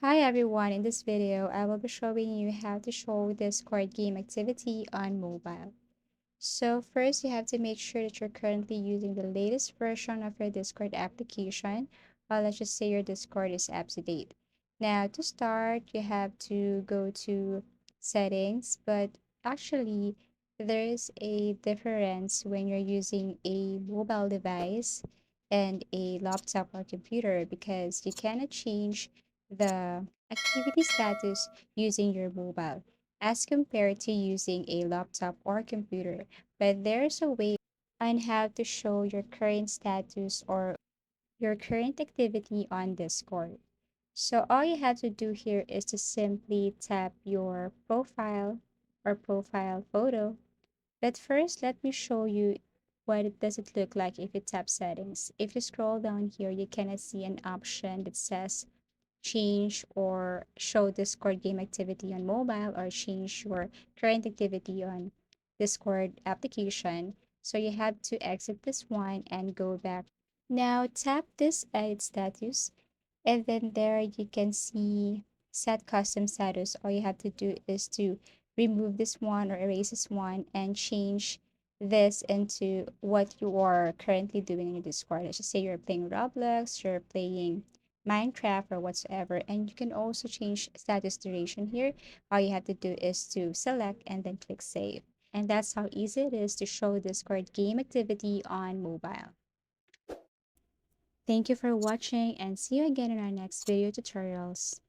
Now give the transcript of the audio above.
Hi everyone, in this video I will be showing you how to show Discord game activity on mobile. So first you have to make sure that you're currently using the latest version of your Discord application, or let's just say your Discord is up to date. Now to start you have to go to settings, but actually there is a difference when you're using a mobile device and a laptop or computer because you cannot change the activity status using your mobile as compared to using a laptop or computer. But there's a way on how to show your current status or your current activity on Discord. So all you have to do here is to simply tap your profile or profile photo. But first, let me show you what it does it look like if you tap settings. If you scroll down here, you cannot see an option that says change or show Discord game activity on mobile or change your current activity on Discord application. So you have to exit this one and go back. Now tap this edit status, and then there you can see set custom status. All you have to do is to remove this one or erase this one and change this into what you are currently doing in your Discord. Let's just say you're playing Roblox, you're playing Minecraft or whatsoever, and you can also change status duration here. All you have to do is to select and then click save. And that's how easy it is to show Discord game activity on mobile. Thank you for watching and see you again in our next video tutorials.